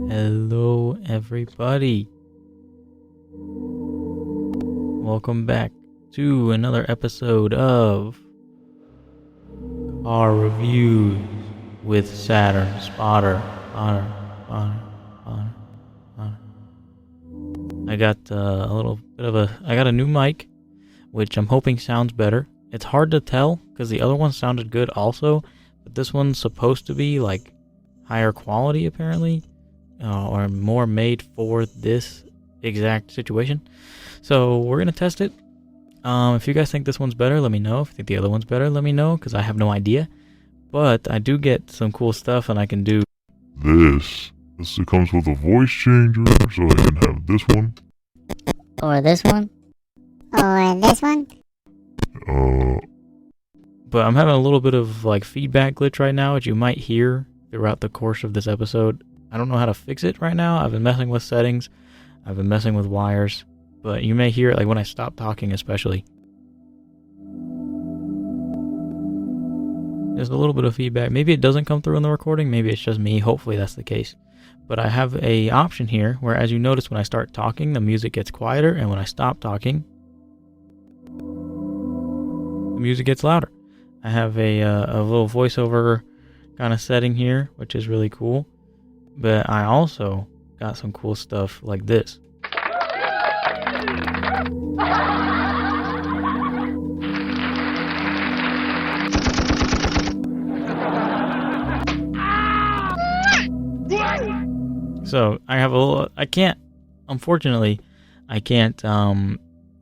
Hello, everybody. Welcome back to another episode of Car Reviews with SaturnSpotter. I got I got a new mic, which I'm hoping sounds better. It's hard to tell because the other one sounded good also, but this one's supposed to be like higher quality apparently, or more made for this exact situation. So we're gonna test it. If you guys think this one's better, let me know. If you think the other one's better, let me know, because I have no idea. But I do get some cool stuff, and I can do this. It comes with a voice changer, so I can have this one. Or this one. Or this one. But I'm having a little bit of like feedback glitch right now, which you might hear throughout the course of this episode. I don't know how to fix it right now. I've been messing with settings. I've been messing with wires. But you may hear it like when I stop talking especially. There's a little bit of feedback. Maybe it doesn't come through in the recording. Maybe it's just me. Hopefully that's the case. But I have a option here where, as you notice, when I start talking, the music gets quieter. And when I stop talking, the music gets louder. I have a little voiceover kind of setting here, which is really cool. But I also got some cool stuff like this. So I have unfortunately, I can't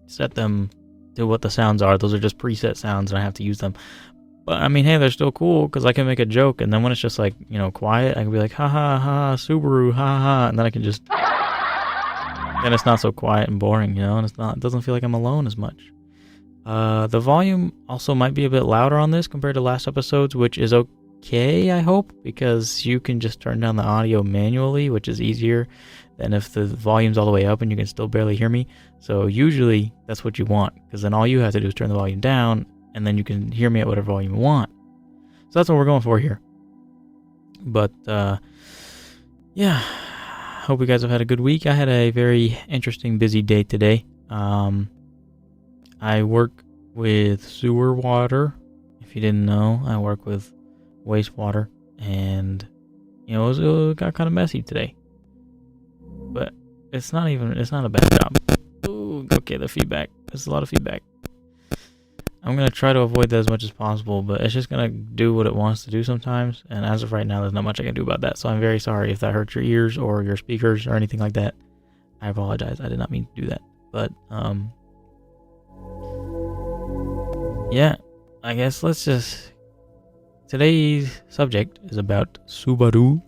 set them to what the sounds are. Those are just preset sounds and I have to use them. But I mean, hey, they're still cool because I can make a joke, and then when it's just like, quiet, I can be like, ha ha ha, Subaru, ha ha, and then I can just, then it's not so quiet and boring, and it doesn't feel like I'm alone as much. The volume also might be a bit louder on this compared to last episodes, which is okay, I hope, because you can just turn down the audio manually, which is easier than if the volume's all the way up and you can still barely hear me. So usually that's what you want, because then all you have to do is turn the volume down, and then you can hear me at whatever volume you want. So that's what we're going for here. But, yeah, hope you guys have had a good week. I had a very interesting, busy day today. I work with sewer water. If you didn't know, I work with wastewater, and, it got kind of messy today. But it's not a bad job. Ooh, okay, the feedback. There's a lot of feedback. I'm going to try to avoid that as much as possible, but it's just going to do what it wants to do sometimes, and as of right now, there's not much I can do about that, so I'm very sorry if that hurts your ears or your speakers or anything like that. I apologize. I did not mean to do that. But, yeah, I guess today's subject is about Subaru.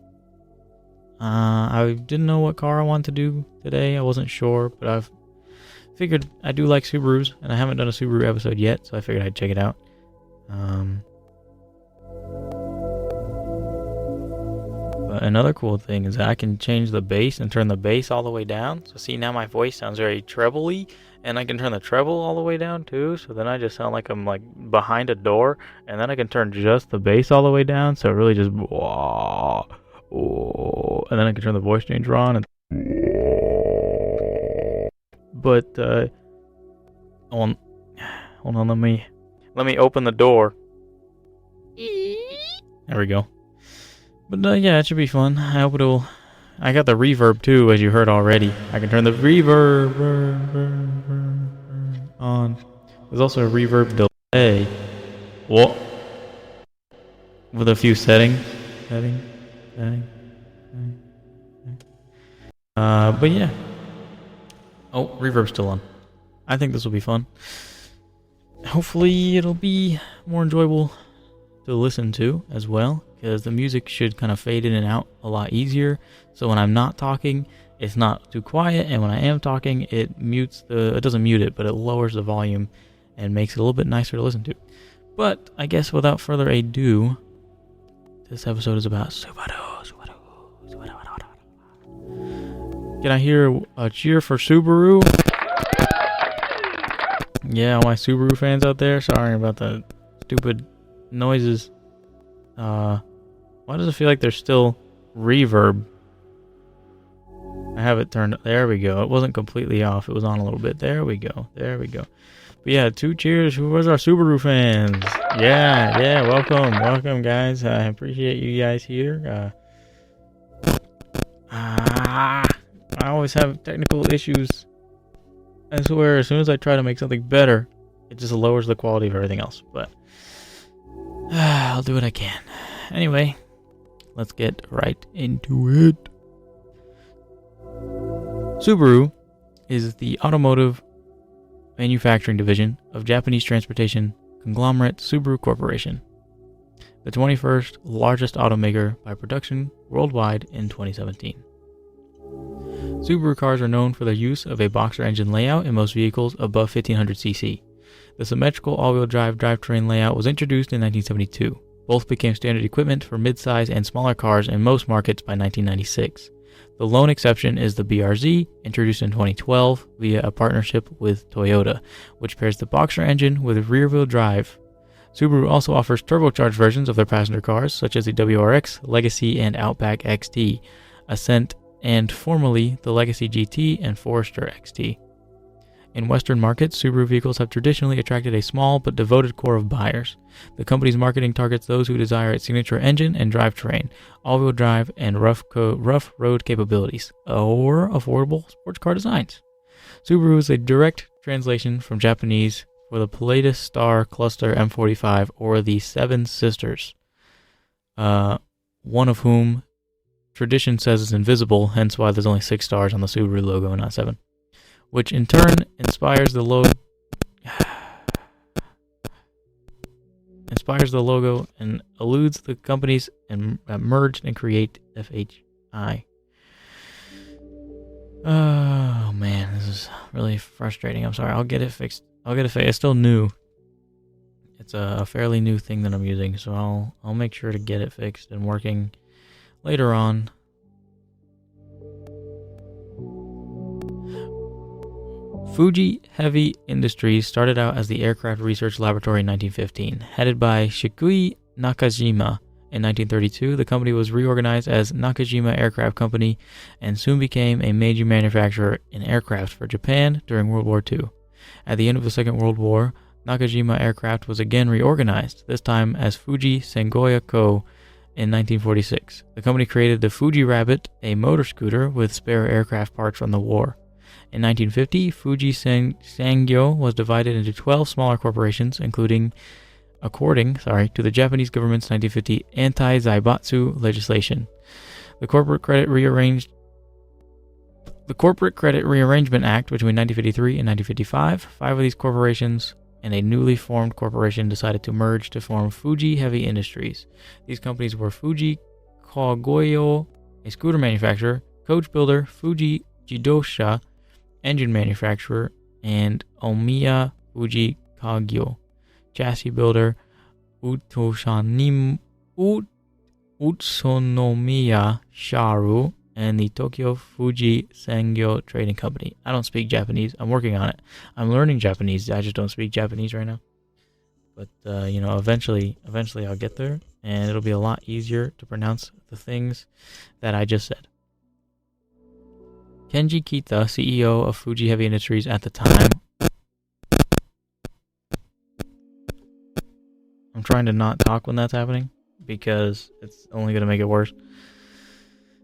I didn't know what car I wanted to do today. I wasn't sure, but I've figured I do like Subarus, and I haven't done a Subaru episode yet, so I figured I'd check it out. But another cool thing is that I can change the bass and turn the bass all the way down. So see, now my voice sounds very treble-y, and I can turn the treble all the way down too. So then I just sound like I'm like behind a door, and then I can turn just the bass all the way down. So it really just wah, oh, and then I can turn the voice changer on and. But hold on, let me open the door. There we go. But yeah, it should be fun. I hope it'll. I got the reverb too, as you heard already. I can turn the reverb on. There's also a reverb delay. Whoa. With a few settings. But yeah. Oh, reverb's still on. I think this will be fun. Hopefully it'll be more enjoyable to listen to as well, because the music should kind of fade in and out a lot easier. So when I'm not talking, it's not too quiet, and when I am talking, it doesn't mute it, but it lowers the volume and makes it a little bit nicer to listen to. But I guess without further ado, this episode is about Subaru. Can I hear a cheer for Subaru? Yeah, all my Subaru fans out there, sorry about the stupid noises. Why does it feel like there's still reverb? I have it turned. There we go. It wasn't completely off. It was on a little bit. There we go. But yeah, 2 cheers. Who was our Subaru fans? Yeah. Welcome, guys. I appreciate you guys here. I always have technical issues. I swear, as soon as I try to make something better, it just lowers the quality of everything else. But I'll do what I can. Anyway, let's get right into it. Subaru is the automotive manufacturing division of Japanese transportation conglomerate Subaru Corporation, the 21st largest automaker by production worldwide in 2017. Subaru cars are known for their use of a boxer engine layout in most vehicles above 1500cc. The symmetrical all-wheel drive drivetrain layout was introduced in 1972. Both became standard equipment for mid-size and smaller cars in most markets by 1996. The lone exception is the BRZ, introduced in 2012 via a partnership with Toyota, which pairs the boxer engine with rear-wheel drive. Subaru also offers turbocharged versions of their passenger cars, such as the WRX, Legacy, and Outback XT, Ascent, and formerly the Legacy GT and Forester XT. In Western markets, Subaru vehicles have traditionally attracted a small but devoted core of buyers. The company's marketing targets those who desire its signature engine and drivetrain, all-wheel drive, and rough road capabilities, or affordable sports car designs. Subaru is a direct translation from Japanese for the Pleiades star cluster M45, or the Seven Sisters, one of whom tradition says is invisible, hence why there's only 6 stars on the Subaru logo and not 7. Which in turn inspires the logo and eludes the companies and merged and create FHI. Oh man, this is really frustrating. I'm sorry. I'll get it fixed. It's still new. It's a fairly new thing that I'm using, so I'll make sure to get it fixed and working later on. Fuji Heavy Industries started out as the Aircraft Research Laboratory in 1915. Headed by Shikui Nakajima in 1932, the company was reorganized as Nakajima Aircraft Company and soon became a major manufacturer in aircraft for Japan during World War II. At the end of the Second World War, Nakajima Aircraft was again reorganized, this time as Fuji Sengoya Co. in 1946. The company created the Fuji Rabbit, a motor scooter with spare aircraft parts from the war. In 1950, Fuji Sangyo was divided into 12 smaller corporations, according to the Japanese government's 1950 anti-zaibatsu legislation. The Corporate Credit Rearrangement Act between 1953 and 1955, 5 of these corporations and a newly formed corporation decided to merge to form Fuji Heavy Industries. These companies were Fuji Kagoyo, a scooter manufacturer, coach builder, Fuji Jidosha, engine manufacturer, and Omiya Fuji Kagyo, chassis builder, Utsunomiya Sharu, and the Tokyo Fuji Sangyo Trading Company. I don't speak Japanese. I'm working on it. I'm learning Japanese. I just don't speak Japanese right now. But, eventually I'll get there, and it'll be a lot easier to pronounce the things that I just said. Kenji Kita, CEO of Fuji Heavy Industries at the time. I'm trying to not talk when that's happening because it's only going to make it worse.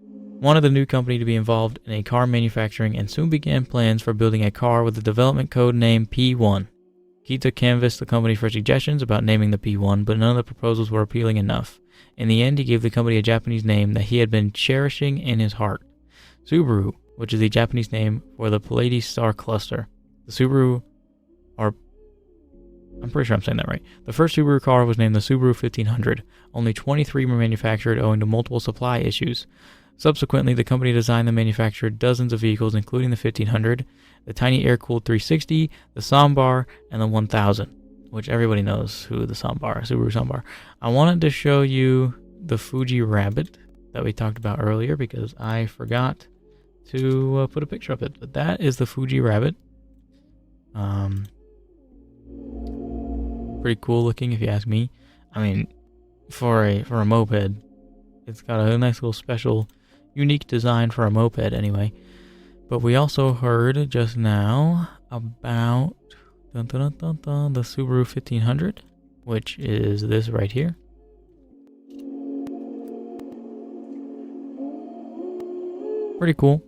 Wanted the new company to be involved in a car manufacturing and soon began plans for building a car with the development code name P1. Kita canvassed the company for suggestions about naming the P1, but none of the proposals were appealing enough. In the end, he gave the company a Japanese name that he had been cherishing in his heart, Subaru, which is the Japanese name for the Pleiades star cluster. The Subaru, I'm pretty sure I'm saying that right. The first Subaru car was named the Subaru 1500. Only 23 were manufactured owing to multiple supply issues. Subsequently, the company designed and manufactured dozens of vehicles, including the 1500, the tiny air-cooled 360, the Sambar, and the 1000, which everybody knows who the Subaru Sambar. I wanted to show you the Fuji Rabbit that we talked about earlier because I forgot to put a picture of it, but that is the Fuji Rabbit. Pretty cool looking, if you ask me. I mean, for a moped, it's got a nice little special, unique design for a moped. Anyway, But we also heard just now about the Subaru 1500, which is this right here. Pretty cool.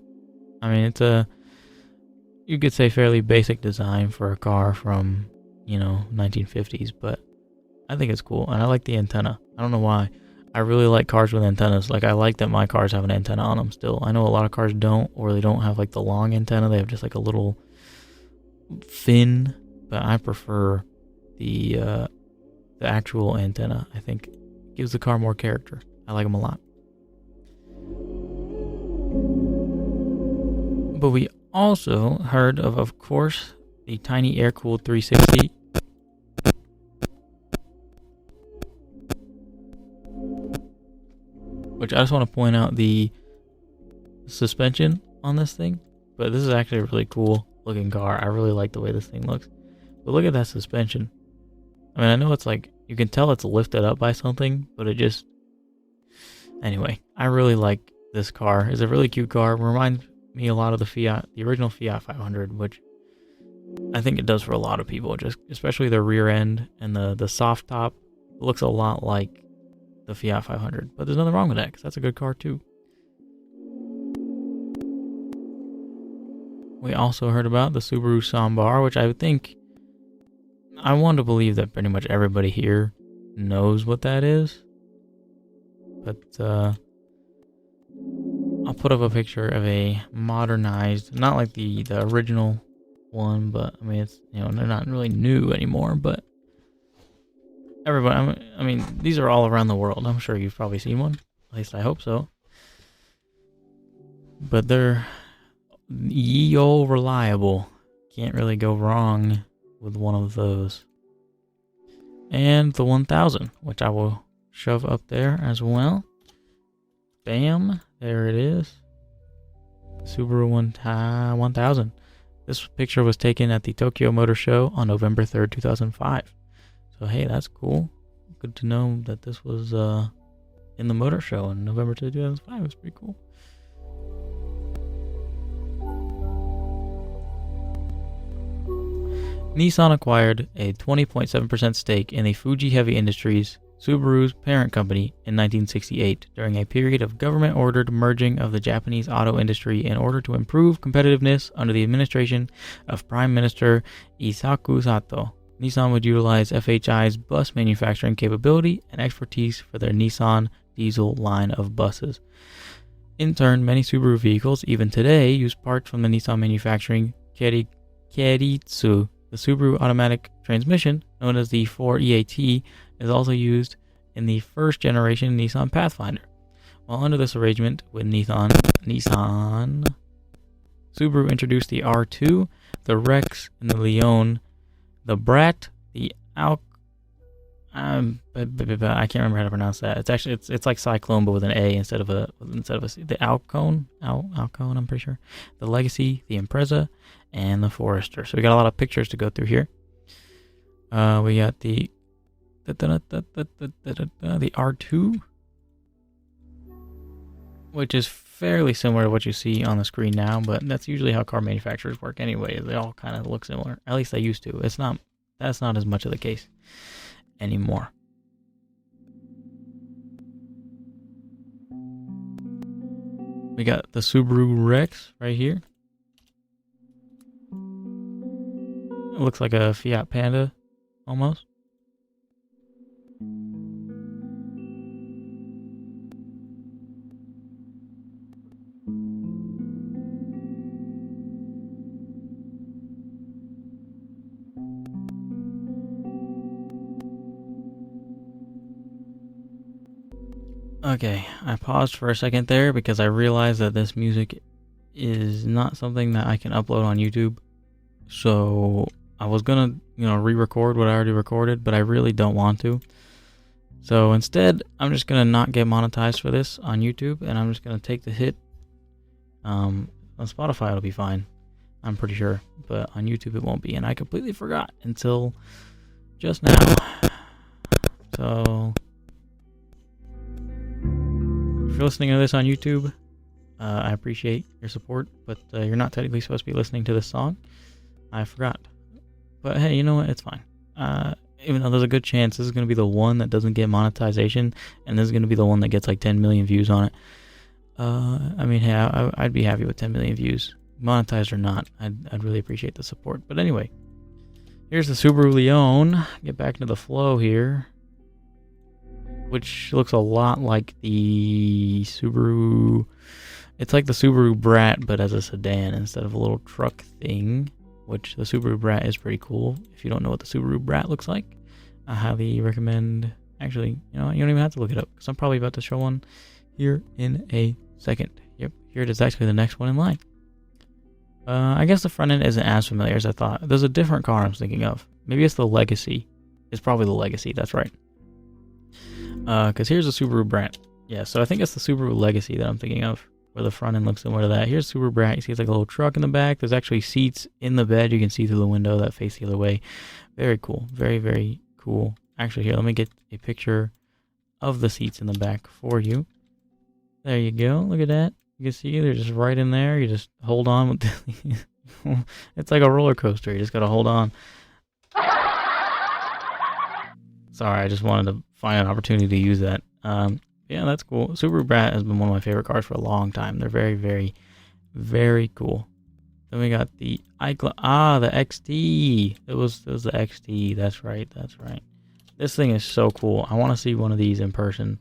I mean, it's you could say fairly basic design for a car from, 1950s, but I think it's cool, and I like the antenna. I don't know why. I really like cars with antennas. Like, I like that my cars have an antenna on them still. I know a lot of cars don't, or they don't have, like, the long antenna. They have just, like, a little fin, but I prefer the actual antenna. I think it gives the car more character. I like them a lot. But we also heard of course, the tiny air-cooled 360. Which I just want to point out the suspension on this thing. But this is actually a really cool looking car. I really like the way this thing looks. But look at that suspension. I mean, I know it's like, you can tell it's lifted up by something, but it just... Anyway, I really like this car. It's a really cute car. It reminds me a lot of the original Fiat 500, which I think it does for a lot of people, just especially the rear end and the soft top. It looks a lot like the Fiat 500, but there's nothing wrong with that because that's a good car too. We also heard about the Subaru Sambar, which I want to believe that pretty much everybody here knows what that is. But I'll put up a picture of a modernized, not like the original one, but I mean, it's, they're not really new anymore, but everybody, I mean, these are all around the world. I'm sure you've probably seen one. At least I hope so. But they're ye-old reliable. Can't really go wrong with one of those. And the 1000, which I will shove up there as well. Bam. There it is. Subaru 1000. This picture was taken at the Tokyo Motor Show on November 3rd, 2005. So, hey, that's cool. Good to know that this was in the motor show in November 2005. It's pretty cool. Nissan acquired a 20.7% stake in the Fuji Heavy Industries, Subaru's parent company, in 1968 during a period of government-ordered merging of the Japanese auto industry in order to improve competitiveness under the administration of Prime Minister Eisaku Sato. Nissan would utilize FHI's bus manufacturing capability and expertise for their Nissan diesel line of buses. In turn, many Subaru vehicles, even today, use parts from the Nissan manufacturing Keiritsu. The Subaru automatic transmission, known as the 4EAT, is also used in the first generation Nissan Pathfinder. While under this arrangement with Nissan, Subaru introduced the R2, the Rex, and the Leon, the Brat, the I can't remember how to pronounce that. It's actually it's like Cyclone but with an A instead of a C. The Alcone, I'm pretty sure. The Legacy, the Impreza, and the Forester. So we got a lot of pictures to go through here. We got the R2, which is fairly similar to what you see on the screen now, but that's usually how car manufacturers work anyway. They all kind of look similar. At least they used to. That's not as much of the case anymore. We got the Subaru Rex right here. It looks like a Fiat Panda almost. Okay, I paused for a second there because I realized that this music is not something that I can upload on YouTube. So I was gonna, re-record what I already recorded, but I really don't want to. So instead, I'm just gonna not get monetized for this on YouTube, and I'm just gonna take the hit. On Spotify it'll be fine, I'm pretty sure, but on YouTube it won't be, and I completely forgot until just now. So if you're listening to this on YouTube, I appreciate your support, but you're not technically supposed to be listening to this song. I forgot. But hey, you know what? It's fine. Even though there's a good chance this is going to be the one that doesn't get monetization, and this is going to be the one that gets like 10 million views on it. I mean, hey, I'd be happy with 10 million views. Monetized or not, I'd really appreciate the support. But anyway, here's the Subaru Leon. Get back into the flow here, which looks a lot like the Subaru. It's like the Subaru Brat, but as a sedan instead of a little truck thing, which the Subaru Brat is pretty cool. If you don't know what the Subaru Brat looks like, I highly recommend. Actually, you know, you don't even have to look it up, because I'm probably about to show one here in a second. Yep, here it is, actually the next one in line. I guess the front end isn't as familiar as I thought. There's a different car I'm thinking of. Maybe it's the Legacy. It's probably the Legacy, that's right. Because here's the Subaru Brat. Yeah, so I think it's the Subaru Legacy that I'm thinking of, where the front end looks similar to that. Here's Subaru Brat. You see it's like a little truck in the back. There's actually seats in the bed you can see through the window that face the other way. Very cool. Very, very cool. Actually, here, let me get a picture of the seats in the back for you. There you go. Look at that. You can see they're just right in there. You just hold on with the it's like a roller coaster. You just got to hold on. Sorry, I just wanted to find an opportunity to use that. Yeah, that's cool. Subaru Brat has been one of my favorite cars for a long time. They're very, very, very cool. Then we got the the XT. It was the XT. That's right. That's right. This thing is so cool. I want to see one of these in person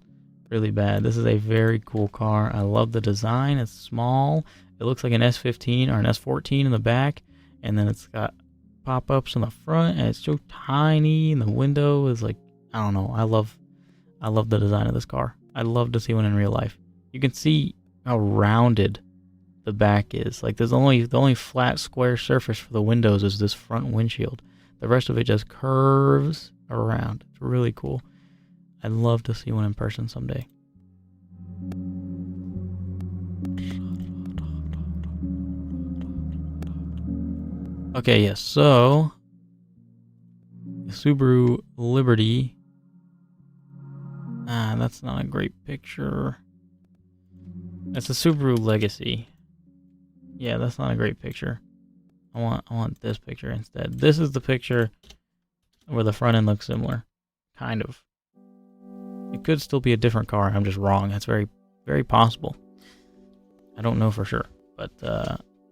really bad. This is a very cool car. I love the design. It's small. It looks like an S15 or an S14 in the back, and then it's got pop-ups on the front, and it's so tiny, and the window is like, I don't know. I love the design of this car. I'd love to see one in real life. You can see how rounded the back is. Like, the only flat square surface for the windows is this front windshield. The rest of it just curves around. It's really cool. I'd love to see one in person someday. Okay, yes, so Subaru Liberty. That's not a great picture. That's a Subaru Legacy. Yeah, that's not a great picture. I want this picture instead. This is the picture where the front end looks similar. Kind of. It could still be a different car. I'm just wrong. That's very, very possible. I don't know for sure. But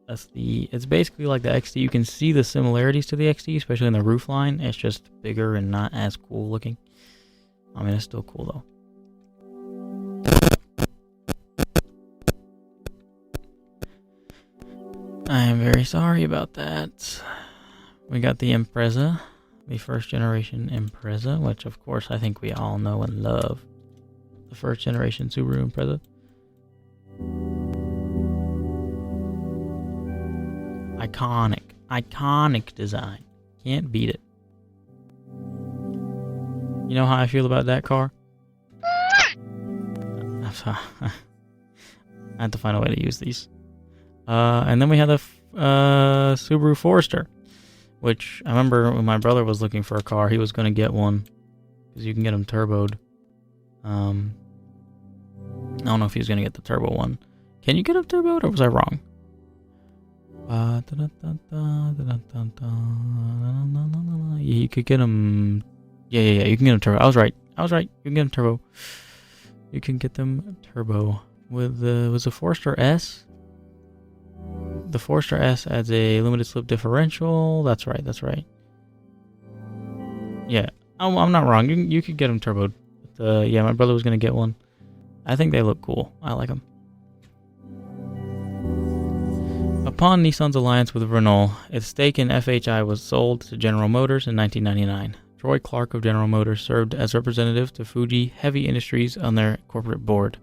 it's basically like the XT. You can see the similarities to the XT, especially in the roof line. It's just bigger and not as cool looking. I mean, it's still cool though. I am very sorry about that. We got the Impreza, the first generation Impreza, which of course I think we all know and love. The first generation Subaru Impreza. Iconic design. Can't beat it. You know how I feel about that car? I'm sorry. I have to find a way to use these. And then we had the Subaru Forester, which I remember when my brother was looking for a car, he was going to get one because you can get them turboed. I don't know if he was going to get the turbo one. Can you get them turboed, or was I wrong? Yeah, you could get them. Yeah, you can get them turbo. I was right. You can get them turbo. You can get them turbo with was the Forester S. The Forester S adds a limited slip differential. That's right. Yeah, I'm not wrong. You could get them turboed. But, yeah, my brother was gonna get one. I think they look cool. I like them. Upon Nissan's alliance with Renault, its stake in FHI was sold to General Motors in 1999. Troy Clark of General Motors served as representative to Fuji Heavy Industries on their corporate board.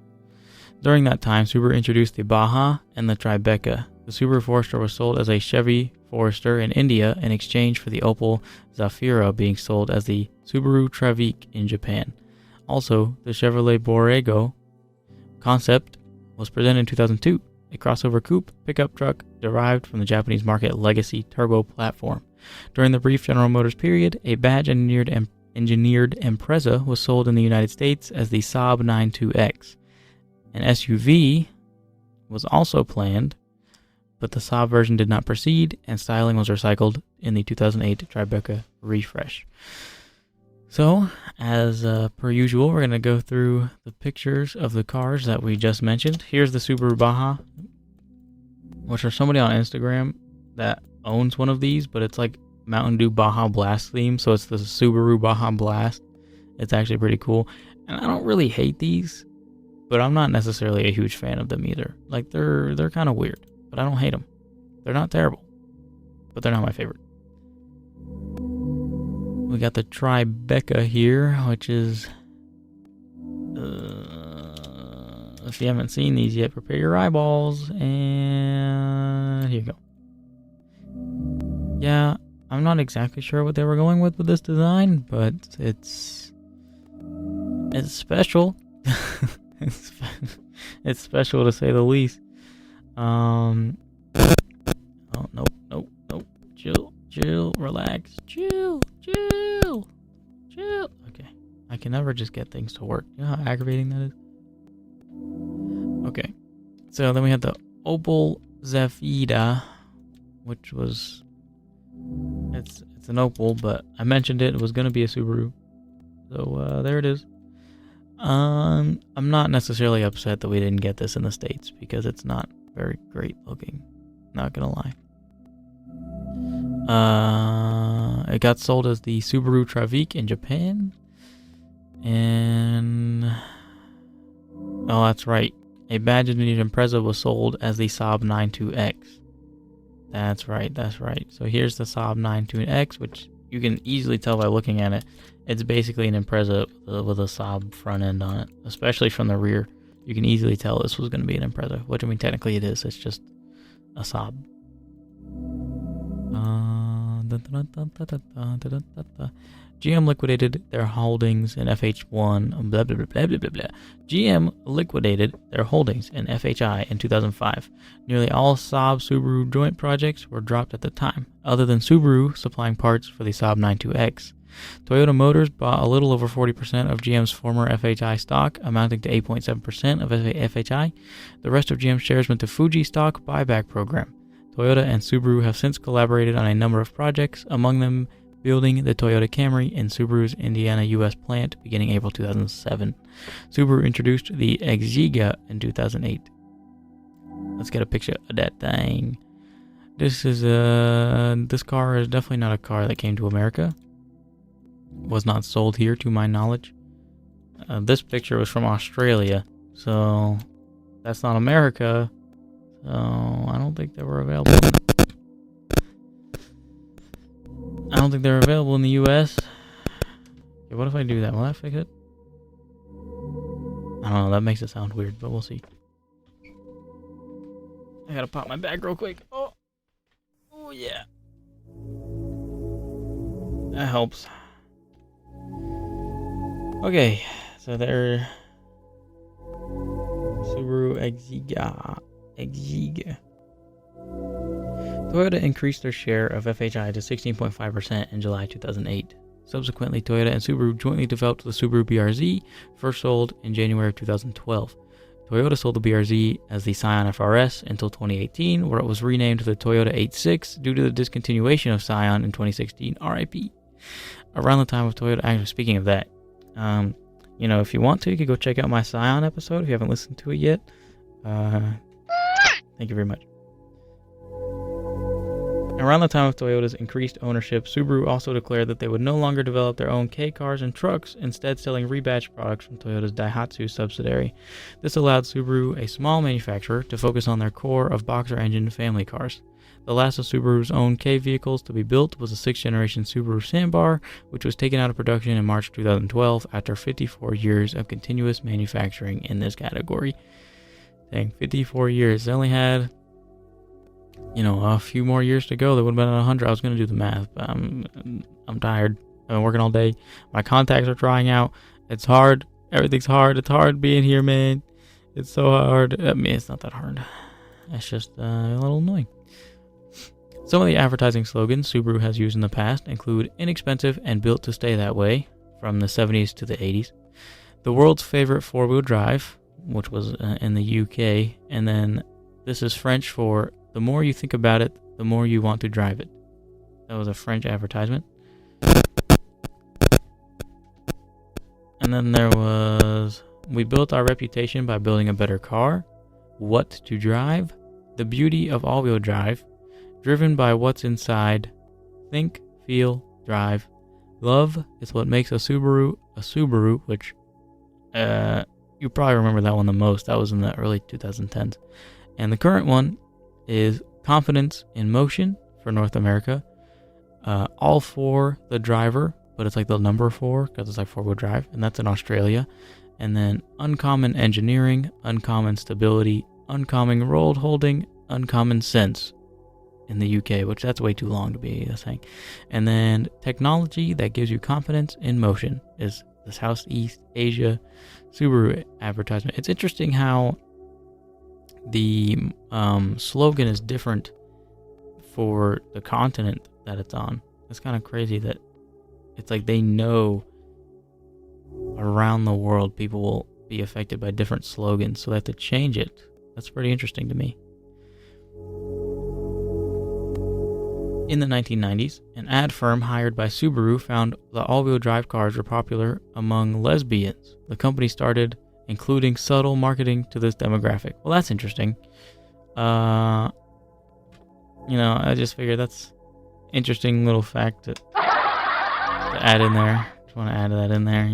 During that time, Subaru introduced the Baja and the Tribeca. The Subaru Forester was sold as a Chevy Forester in India in exchange for the Opel Zafira being sold as the Subaru Travique in Japan. Also, the Chevrolet Borrego concept was presented in 2002, a crossover coupe pickup truck derived from the Japanese market legacy turbo platform. During the brief General Motors period, a badge-engineered Impreza was sold in the United States as the Saab 92X. An SUV was also planned, but the Saab version did not proceed, and styling was recycled in the 2008 Tribeca refresh. So, as per usual, we're going to go through the pictures of the cars that we just mentioned. Here's the Subaru Baja, which there's somebody on Instagram that owns one of these, but it's like Mountain Dew Baja Blast theme, so it's the Subaru Baja Blast. It's actually pretty cool, and I don't really hate these, but I'm not necessarily a huge fan of them either. Like, they're kind of weird, but I don't hate them. They're not terrible, but they're not my favorite. We got the Tribeca here, which is, if you haven't seen these yet, prepare your eyeballs, and here you go. Yeah, I'm not exactly sure what they were going with this design, but it's special. It's special to say the least. Oh, nope. Chill, relax, chill. Okay, I can never just get things to work. You know how aggravating that is? Okay, so then we had the Opel Zafira, which was, it's an Opel, but I mentioned it was going to be a Subaru. So there it is. I'm not necessarily upset that we didn't get this in the States because it's not very great looking. Not gonna lie. It got sold as the Subaru Travique in Japan. And oh, that's right. A badge engineered Impreza was sold as the Saab 92X. That's right. So here's the Saab 92X, which you can easily tell by looking at it. It's basically an Impreza with a Saab front end on it, especially from the rear. You can easily tell this was going to be an Impreza, which I mean technically it is. It's just a Saab. GM liquidated their holdings in FH1. Blah, blah, blah, blah, blah, blah. GM liquidated their holdings in FHI in 2005. Nearly all Saab Subaru joint projects were dropped at the time, other than Subaru supplying parts for the Saab 92X. Toyota Motors bought a little over 40% of GM's former FHI stock, amounting to 8.7% of FHI. The rest of GM shares went to Fuji stock buyback program. Toyota and Subaru have since collaborated on a number of projects, among them building the Toyota Camry in Subaru's Indiana, U.S. plant beginning April 2007. Subaru introduced the Exige in 2008. Let's get a picture of that thing. This car is definitely not a car that came to America. Was not sold here to my knowledge. This picture was from Australia, so that's not America. So I don't think they were available. I don't think they're available in the U.S. Okay, what if I do that? Will that fix it? I don't know. That makes it sound weird, but we'll see. I gotta pop my bag real quick. Oh yeah. That helps. Okay, so they're Subaru Exige. Toyota increased their share of FHI to 16.5% in July 2008. Subsequently, Toyota and Subaru jointly developed the Subaru BRZ, first sold in January of 2012. Toyota sold the BRZ as the Scion FRS until 2018, where it was renamed the Toyota 86 due to the discontinuation of Scion in 2016, RIP. Around the time of Toyota, actually speaking of that, if you want to, you can go check out my Scion episode if you haven't listened to it yet. Thank you very much. Around the time of Toyota's increased ownership, Subaru also declared that they would no longer develop their own K cars and trucks, instead selling rebadged products from Toyota's Daihatsu subsidiary. This allowed Subaru, a small manufacturer, to focus on their core of boxer engine family cars. The last of Subaru's own K vehicles to be built was the 6th generation Subaru Sandbar, which was taken out of production in March 2012 after 54 years of continuous manufacturing in this category. Dang, 54 years. They only had, a few more years to go. They would have been at 100. I was going to do the math, but I'm tired. I've been working all day. My contacts are drying out. It's hard. Everything's hard. It's hard being here, man. It's so hard. I mean, it's not that hard. It's just a little annoying. Some of the advertising slogans Subaru has used in the past include inexpensive and built to stay that way, from the 70s to the 80s. The world's favorite four-wheel drive, which was in the UK, and then This is French for the more you think about it, the more you want to drive it. That was a French advertisement. And then there was, we built our reputation by building a better car. What to drive? The beauty of all-wheel drive. Driven by what's inside. Think, feel, drive. Love is what makes a Subaru, which you probably remember that one the most. That was in the early 2010s. And the current one is confidence in motion for North America. All for the driver, but it's like the number 4 because it's like 4-wheel drive, and that's in Australia. And then uncommon engineering, uncommon stability, uncommon road holding, uncommon sense in the UK, which that's way too long to be a thing. And then technology that gives you confidence in motion is the Southeast Asia Subaru advertisement. It's interesting how the slogan is different for the continent that it's on. It's kind of crazy that it's like they know around the world people will be affected by different slogans, so they have to change it. That's pretty interesting to me. In the 1990s, an ad firm hired by Subaru found the all-wheel drive cars were popular among lesbians. The company started including subtle marketing to this demographic. Well, that's interesting. I just figured that's interesting little fact to add in there. Just want to add that in there,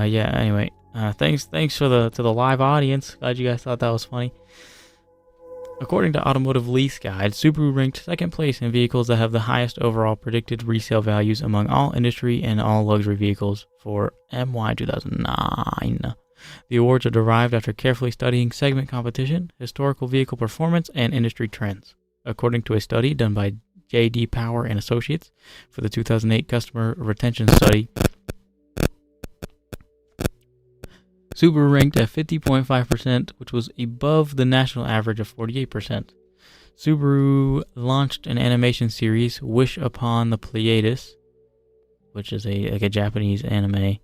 yeah, anyway. Thanks for to the live audience. Glad you guys thought that was funny. According to Automotive Lease Guide, Subaru ranked second place in vehicles that have the highest overall predicted resale values among all industry and all luxury vehicles for MY 2009. The awards are derived after carefully studying segment competition, historical vehicle performance, and industry trends. According to a study done by J.D. Power and Associates for the 2008 Customer Retention Study, Subaru ranked at 50.5%, which was above the national average of 48%. Subaru launched an animation series, Wish Upon the Pleiades, which is a Japanese anime,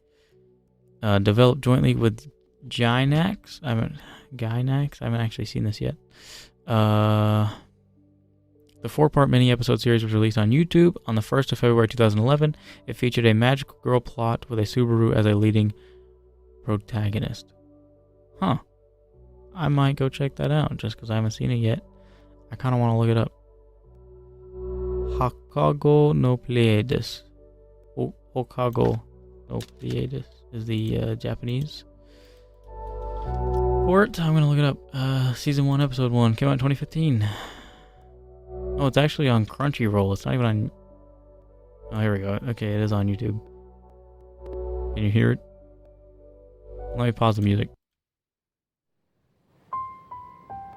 developed jointly with Gainax. I haven't actually seen this yet. The 4-part mini-episode series was released on YouTube on the 1st of February 2011. It featured a magical girl plot with a Subaru as a leading protagonist. Huh. I might go check that out just because I haven't seen it yet. I kind of want to look it up. Hokago no Pleiades. Hokago no Pleiades is the Japanese for it. I'm going to look it up. Season 1, Episode 1 came out in 2015. Oh, it's actually on Crunchyroll. It's not even on... Oh, here we go. Okay, it is on YouTube. Can you hear it? Let me pause the music.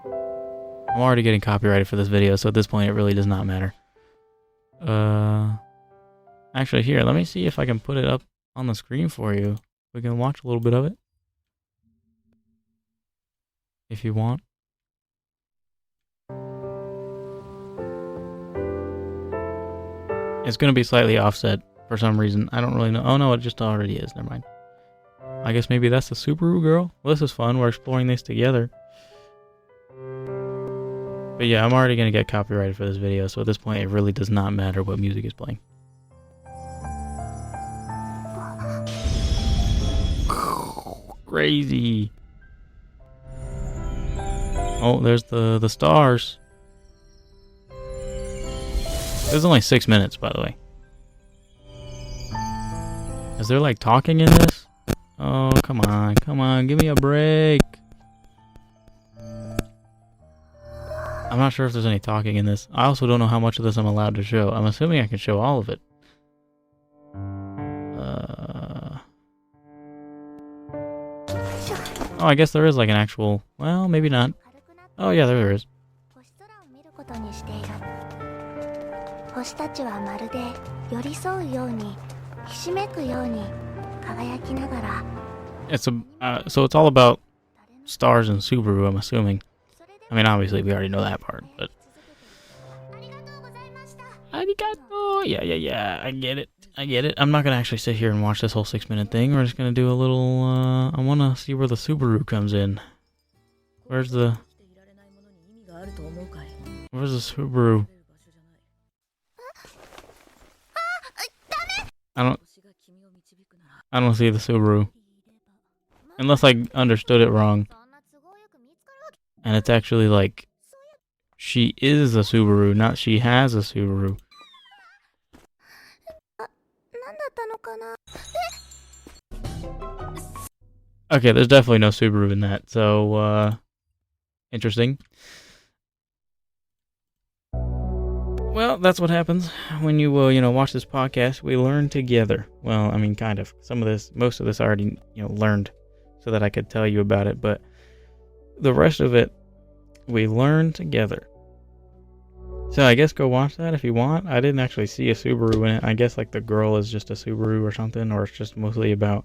I'm already getting copyrighted for this video, so at this point it really does not matter. Actually, here, let me see if I can put it up on the screen for you. We can watch a little bit of it. If you want. It's going to be slightly offset for some reason. I don't really know. Oh no, it just already is. Never mind. I guess maybe that's the Subaru girl? Well, this is fun. We're exploring this together. But yeah, I'm already going to get copyrighted for this video, so at this point it really does not matter what music is playing. Crazy. Oh, there's the stars. It was only 6 minutes, by the way. Is there like talking in this? Oh, come on, give me a break. I'm not sure if there's any talking in this. I also don't know how much of this I'm allowed to show. I'm assuming I can show all of it. Oh, I guess there is like an actual... Well, maybe not. Oh yeah, there is. It's so it's all about stars and Subaru, I'm assuming. I mean, obviously we already know that part, but arigato. Yeah, I get it. I get it. I'm not going to actually sit here and watch this whole 6-minute thing. We're just going to do a little, I want to see where the Subaru comes in. Where's the Subaru? I don't see the Subaru. Unless I understood it wrong. And it's actually like, she is a Subaru, not she has a Subaru. Okay, there's definitely no Subaru in that, so, interesting. Well, that's what happens when you, watch this podcast. We learn together. Well, I mean, kind of. Most of this I already, learned so that I could tell you about it, but the rest of it, we learn together. So I guess go watch that if you want. I didn't actually see a Subaru in it. I guess like the girl is just a Subaru or something, or it's just mostly about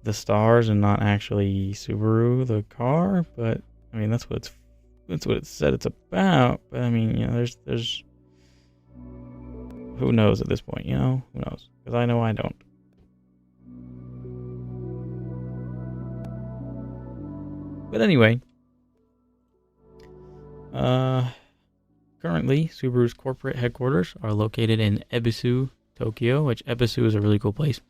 the stars and not actually Subaru the car. But I mean that's what it said it's about. But I mean, there's who knows at this point, who knows? Because I know I don't. But anyway, currently, Subaru's corporate headquarters are located in Ebisu, Tokyo, which Ebisu is a really cool place.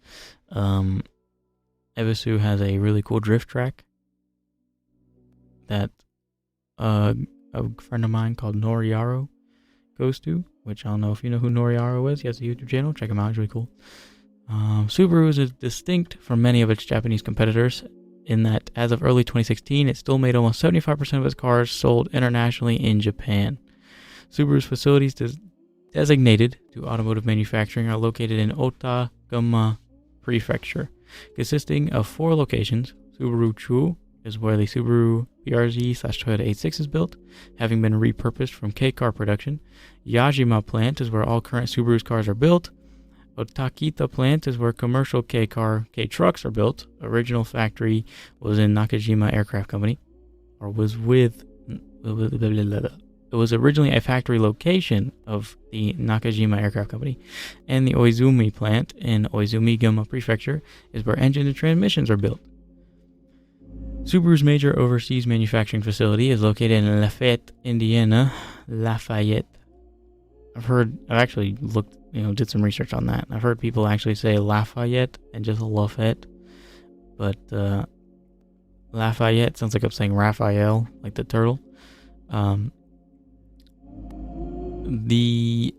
Ebisu has a really cool drift track that a friend of mine called Noriaro goes to, which I don't know if you know who Noriaro is. He has a YouTube channel. Check him out. It's really cool. Subaru is distinct from many of its Japanese competitors in that as of early 2016, it still made almost 75% of its cars sold internationally in Japan. Subaru's facilities designated to automotive manufacturing are located in Otagama Prefecture, consisting of 4 locations. Subaru-chu is where the Subaru BRZ/Toyota 86 is built, having been repurposed from K-car production. Yajima plant is where all current Subaru's cars are built. Otakita plant is where commercial K-trucks are built. Original factory was in Nakajima Aircraft Company, or was with... It was originally a factory location of the Nakajima Aircraft Company, and the Oizumi plant in Oizumi-guma Prefecture is where engine and transmissions are built. Subaru's major overseas manufacturing facility is located in Lafayette, Indiana. Lafayette. I've actually looked, did some research on that. I've heard people actually say Lafayette and just Lafayette, but Lafayette sounds like I'm saying Raphael, like the turtle. The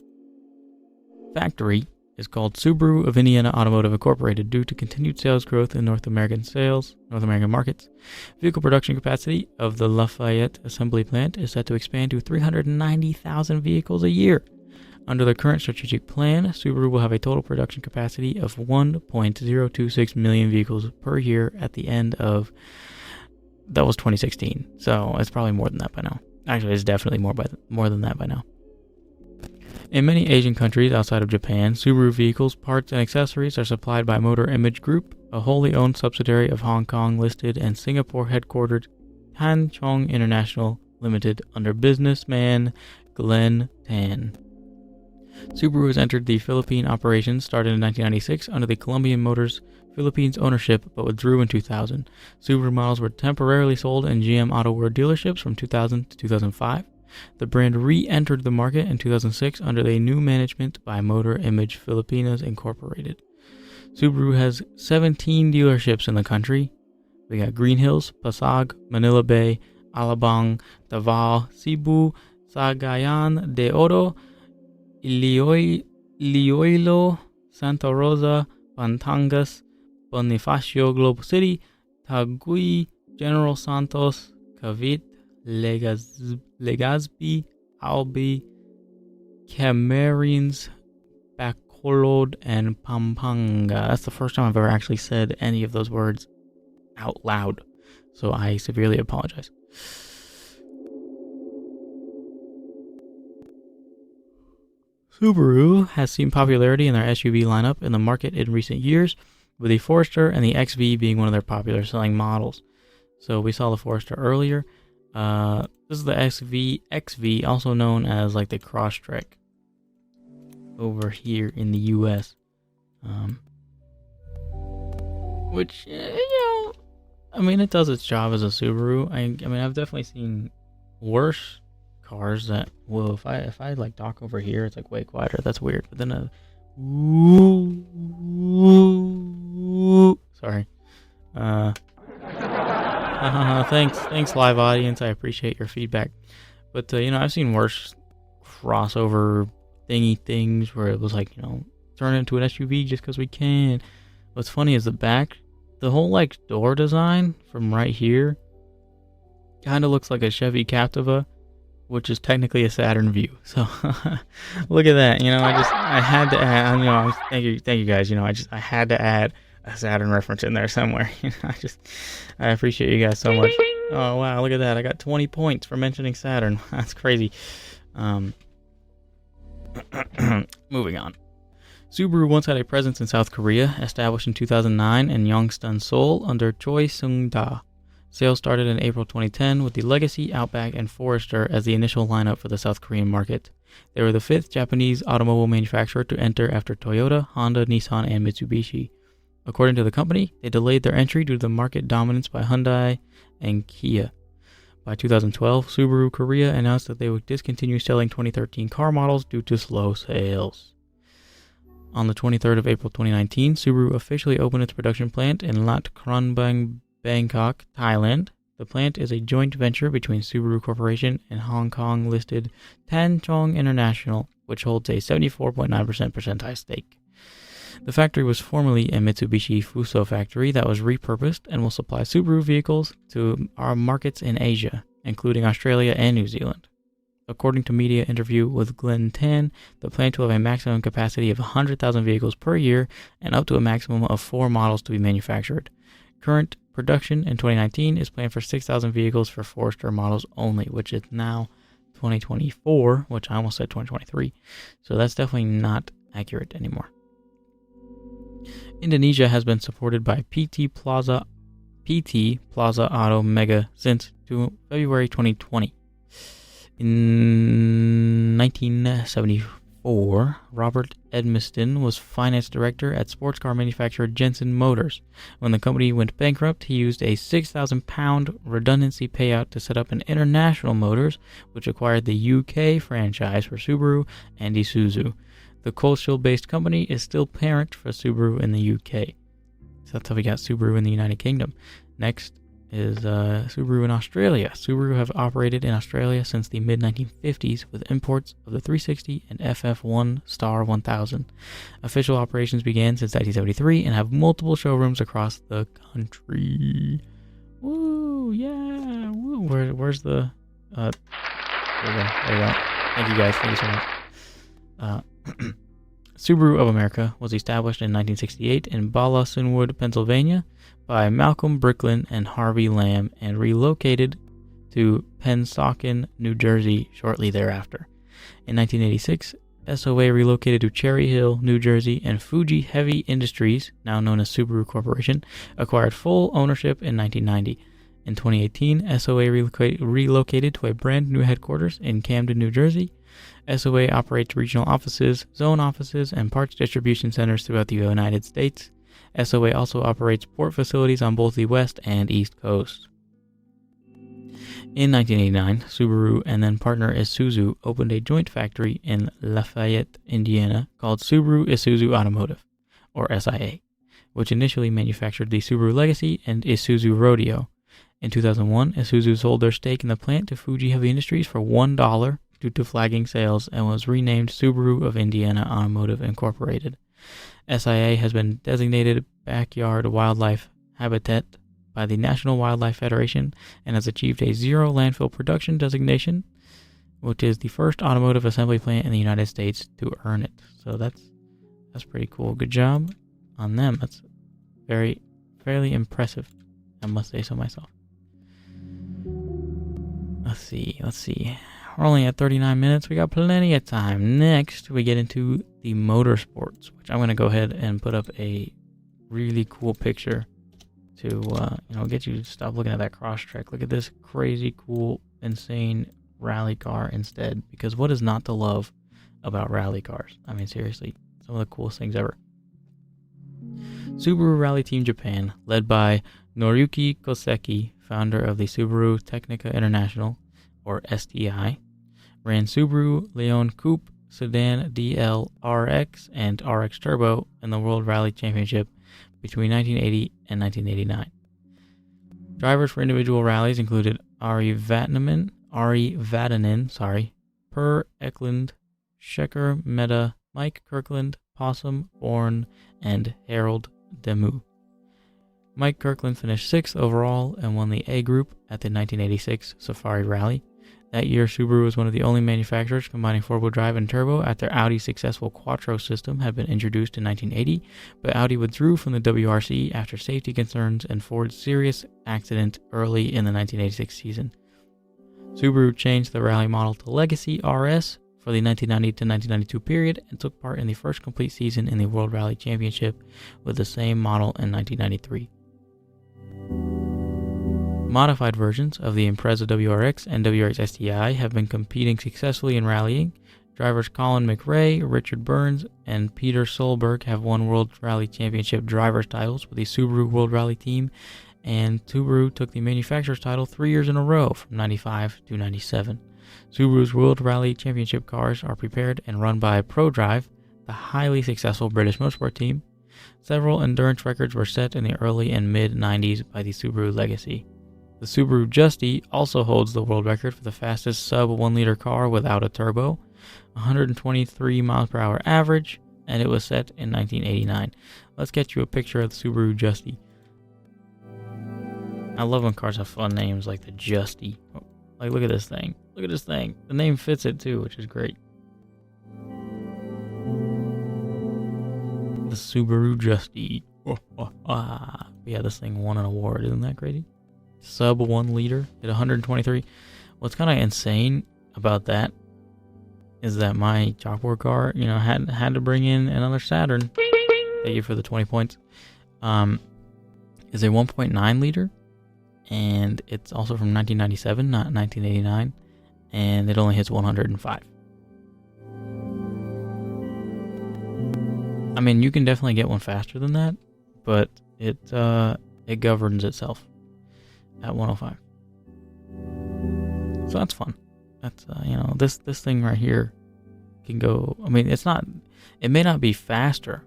factory is called Subaru of Indiana Automotive Incorporated due to continued sales growth in North American markets. Vehicle production capacity of the Lafayette assembly plant is set to expand to 390,000 vehicles a year. Under the current strategic plan, Subaru will have a total production capacity of 1.026 million vehicles per year at the end of... That was 2016, so it's probably more than that by now. Actually, it's definitely more than that by now. In many Asian countries outside of Japan, Subaru vehicles, parts, and accessories are supplied by Motor Image Group, a wholly owned subsidiary of Hong Kong-listed and Singapore-headquartered Han Chong International Limited under businessman Glenn Tan. Subaru has entered the Philippine operations started in 1996 under the Colombian Motors Philippines ownership, but withdrew in 2000. Subaru models were temporarily sold in GM Auto World dealerships from 2000 to 2005. The brand re-entered the market in 2006 under the new management by Motor Image Filipinas Incorporated. Subaru has 17 dealerships in the country. We got Green Hills, Pasag, Manila Bay, Alabang, Davao, Cebu, Cagayan de Oro, Iloilo, Santa Rosa, Batangas, Bonifacio, Globe City, Taguig, General Santos, Cavite, Legazpi, Albi, Camarines, Bacolod, and Pampanga. That's the first time I've ever actually said any of those words out loud, so I severely apologize. Subaru has seen popularity in their SUV lineup in the market in recent years, with the Forester and the XV being one of their popular selling models. So we saw the Forester earlier. This is the XV, also known as like the Crosstrek over here in the US. Which, I mean, it does its job as a Subaru. I mean, I've definitely seen worse cars that will, if I like dock over here, it's like way quieter. That's weird. But then sorry. Thanks, live audience. I appreciate your feedback. But I've seen worse crossover thingy things where it was like, turn it into an SUV just because we can. What's funny is the whole like door design from right here kind of looks like a Chevy Captiva, which is technically a Saturn View. So look at that. I had to add. Thank you guys. I had to add a Saturn reference in there somewhere. I appreciate you guys so much. Oh wow, look at that. I got 20 points for mentioning Saturn. That's crazy. Moving on. Subaru once had a presence in South Korea, established in 2009 in Yongsan, Seoul under Choi Sung-da. Sales started in April 2010 with the Legacy, Outback, and Forester as the initial lineup for the South Korean market. They were the fifth Japanese automobile manufacturer to enter after Toyota, Honda, Nissan, and Mitsubishi. According to the company, they delayed their entry due to the market dominance by Hyundai and Kia. By 2012, Subaru Korea announced that they would discontinue selling 2013 car models due to slow sales. On the 23rd of April 2019, Subaru officially opened its production plant in Lat Krabang, Bangkok, Thailand. The plant is a joint venture between Subaru Corporation and Hong Kong-listed Tan Chong International, which holds a 74.9% percentile stake. The factory was formerly a Mitsubishi Fuso factory that was repurposed and will supply Subaru vehicles to our markets in Asia, including Australia and New Zealand. According to media interview with Glenn Tan, the plant will have a maximum capacity of 100,000 vehicles per year and up to a maximum of 4 models to be manufactured. Current production in 2019 is planned for 6,000 vehicles for Forester models only, which is now 2024, which I almost said 2023. So that's definitely not accurate anymore. Indonesia has been supported by PT Plaza Auto Mega since February 2020. In 1974, Robert Edmiston was finance director at sports car manufacturer Jensen Motors. When the company went bankrupt, he used a £6,000 redundancy payout to set up an International Motors, which acquired the UK franchise for Subaru and Isuzu. The Coleshill-based company is still parent for Subaru in the UK. So that's how we got Subaru in the United Kingdom. Next is Subaru in Australia. Subaru have operated in Australia since the mid-1950s with imports of the 360 and FF1 Star 1000. Official operations began since 1973 and have multiple showrooms across the country. Woo, yeah, woo. Where's the... there we go. Thank you guys. Thank you so much. Subaru of America was established in 1968 in Bala Cynwyd, Pennsylvania by Malcolm Bricklin and Harvey Lamb and relocated to Pennsauken, New Jersey shortly thereafter. In 1986, SOA relocated to Cherry Hill, New Jersey, and Fuji Heavy Industries, now known as Subaru Corporation, acquired full ownership in 1990. In 2018, SOA relocated to a brand new headquarters in Camden, New Jersey. SOA operates regional offices, zone offices, and parts distribution centers throughout the United States. SOA also operates port facilities on both the West and East Coasts. In 1989, Subaru and then partner Isuzu opened a joint factory in Lafayette, Indiana called Subaru Isuzu Automotive, or SIA, which initially manufactured the Subaru Legacy and Isuzu Rodeo. In 2001, Isuzu sold their stake in the plant to Fuji Heavy Industries for $1 due to flagging sales and was renamed Subaru of Indiana Automotive Incorporated. SIA has been designated Backyard Wildlife Habitat by the National Wildlife Federation and has achieved a zero landfill production designation, which is the first automotive assembly plant in the United States to earn it. So that's pretty cool. Good job on them. That's fairly impressive, I must say so myself. Let's see. We're only at 39 minutes. We got plenty of time. Next, we get into the motorsports, which I'm going to go ahead and put up a really cool picture to get you to stop looking at that Crosstrek. Look at this crazy, cool, insane rally car instead. Because what is not to love about rally cars? I mean, seriously, some of the coolest things ever. Subaru Rally Team Japan, led by Noriyuki Koseki, founder of the Subaru Technica International, or STI, ran Subaru Leon Coupe, Sedan DL RX, and RX Turbo in the World Rally Championship between 1980 and 1989. Drivers for individual rallies included Ari Vatanen, Per Eklund, Shekhar Mehta, Mike Kirkland, Possum Bourne, and Harold Demu. Mike Kirkland finished 6th overall and won the A group at the 1986 Safari Rally. That year, Subaru was one of the only manufacturers combining four-wheel drive and turbo after Audi's successful Quattro system had been introduced in 1980, but Audi withdrew from the WRC after safety concerns and Ford's serious accident early in the 1986 season. Subaru changed the rally model to Legacy RS for the 1990 to 1992 period and took part in the first complete season in the World Rally Championship with the same model in 1993. Modified versions of the Impreza WRX and WRX STI have been competing successfully in rallying. Drivers Colin McRae, Richard Burns, and Peter Solberg have won World Rally Championship drivers' titles with the Subaru World Rally team, and Subaru took the manufacturer's title 3 years in a row from 95 to 97. Subaru's World Rally Championship cars are prepared and run by ProDrive, the highly successful British motorsport team. Several endurance records were set in the early and mid-90s by the Subaru Legacy. The Subaru Justy also holds the world record for the fastest sub-1-liter car without a turbo, 123 miles per hour average, and it was set in 1989. Let's get you a picture of the Subaru Justy. I love when cars have fun names like the Justy. Like, look at this thing. Look at this thing. The name fits it too, which is great. The Subaru Justy. Yeah, this thing won an award. Isn't that crazy? Sub 1 liter at 123. What's kind of insane about that is that my chalkboard car, had to bring in another Saturn. Thank you for the 20 points. Is a 1.9 liter, and it's also from 1997, not 1989, and it only hits 105. I mean, you can definitely get one faster than that, but it governs itself at 105. So that's fun. That's this thing right here can go. I mean, it may not be faster,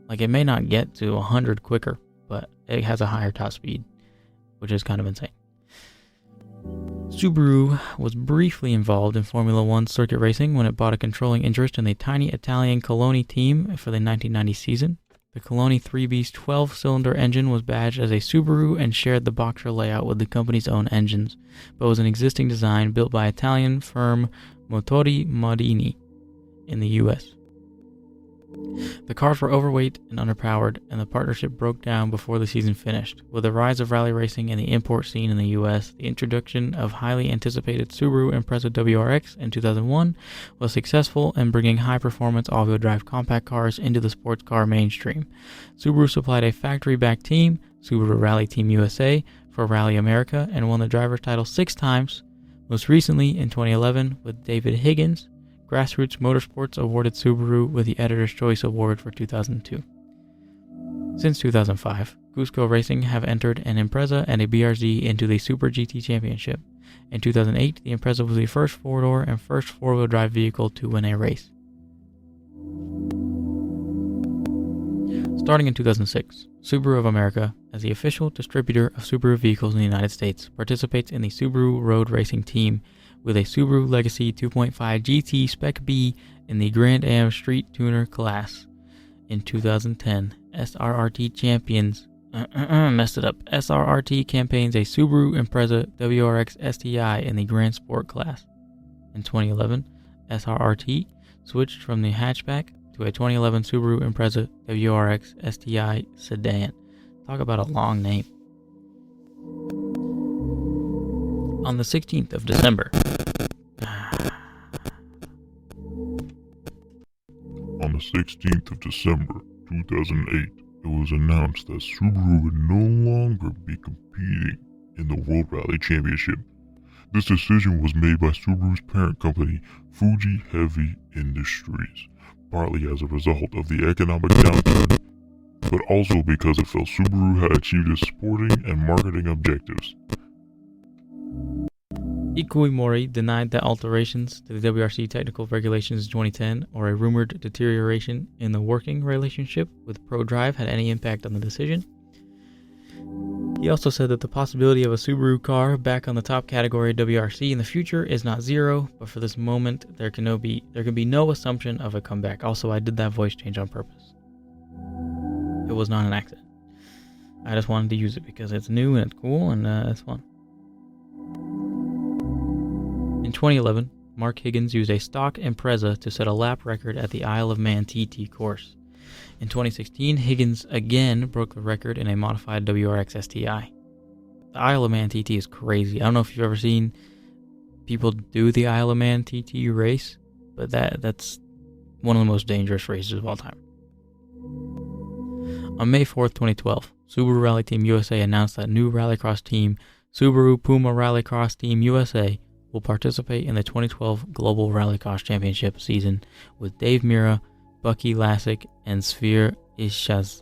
like it may not get to 100 quicker, but it has a higher top speed, which is kind of insane. Subaru was briefly involved in Formula One circuit racing when it bought a controlling interest in the tiny Italian Coloni team for the 1990 season. The Coloni 3B's 12-cylinder engine was badged as a Subaru and shared the boxer layout with the company's own engines, but was an existing design built by Italian firm Motori Modini in the U.S. The cars were overweight and underpowered, and the partnership broke down before the season finished. With the rise of rally racing and the import scene in the U.S., the introduction of highly anticipated Subaru Impreza WRX in 2001 was successful in bringing high-performance all-wheel drive compact cars into the sports car mainstream. Subaru supplied a factory-backed team, Subaru Rally Team USA, for Rally America, and won the driver's title 6 times, most recently in 2011 with David Higgins. Grassroots Motorsports awarded Subaru with the Editor's Choice Award for 2002. Since 2005, Cusco Racing have entered an Impreza and a BRZ into the Super GT Championship. In 2008, the Impreza was the first four-door and first four-wheel drive vehicle to win a race. Starting in 2006, Subaru of America, as the official distributor of Subaru vehicles in the United States, participates in the Subaru Road Racing Team with a Subaru Legacy 2.5 GT Spec B in the Grand Am Street Tuner class. In 2010, SRRT campaigns a Subaru Impreza WRX STI in the Grand Sport class. In 2011, SRRT switched from the hatchback to a 2011 Subaru Impreza WRX STI sedan. Talk about a long name. On the 16th of December. On the 16th of December 2008, it was announced that Subaru would no longer be competing in the World Rally Championship. This decision was made by Subaru's parent company, Fuji Heavy Industries, partly as a result of the economic downturn but also because it felt Subaru had achieved its sporting and marketing objectives. Ikuimori denied that alterations to the WRC technical regulations in 2010 or a rumored deterioration in the working relationship with ProDrive had any impact on the decision. He also said that the possibility of a Subaru car back on the top category WRC in the future is not zero, but for this moment there can be no assumption of a comeback. Also, I did that voice change on purpose. It was not an accident. I just wanted to use it because it's new and it's cool and it's fun. In 2011, Mark Higgins used a stock Impreza to set a lap record at the Isle of Man TT course. In 2016, Higgins again broke the record in a modified WRX STI. The Isle of Man TT is crazy. I don't know if you've ever seen people do the Isle of Man TT race, but that's one of the most dangerous races of all time. On May 4th, 2012, Subaru Rally Team USA announced that new rallycross team, Subaru Puma Rallycross Team USA, will participate in the 2012 Global Rallycross Championship season with Dave Mirra, Bucky Lasek, and Sverre Ishasen.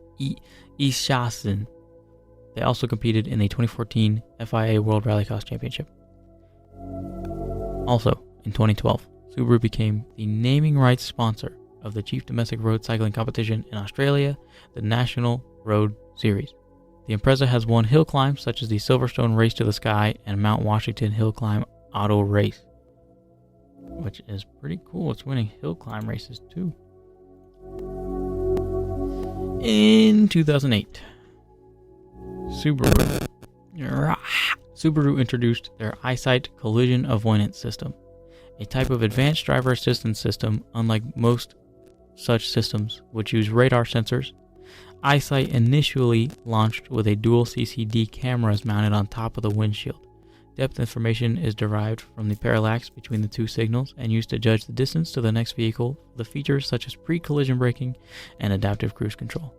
They also competed in the 2014 FIA World Rallycross Championship. Also, in 2012, Subaru became the naming rights sponsor of the chief domestic road cycling competition in Australia, the National Road Series. The Impreza has won hill climbs such as the Silverstone Race to the Sky and Mount Washington Hill Climb Auto Race, which is pretty cool. It's winning hill climb races too. In 2008, Subaru introduced their EyeSight collision avoidance system, a type of advanced driver assistance system unlike most such systems which use radar sensors. EyeSight initially launched with a dual CCD cameras mounted on top of the windshield. Depth information is derived from the parallax between the two signals and used to judge the distance to the next vehicle with features such as pre-collision braking and adaptive cruise control.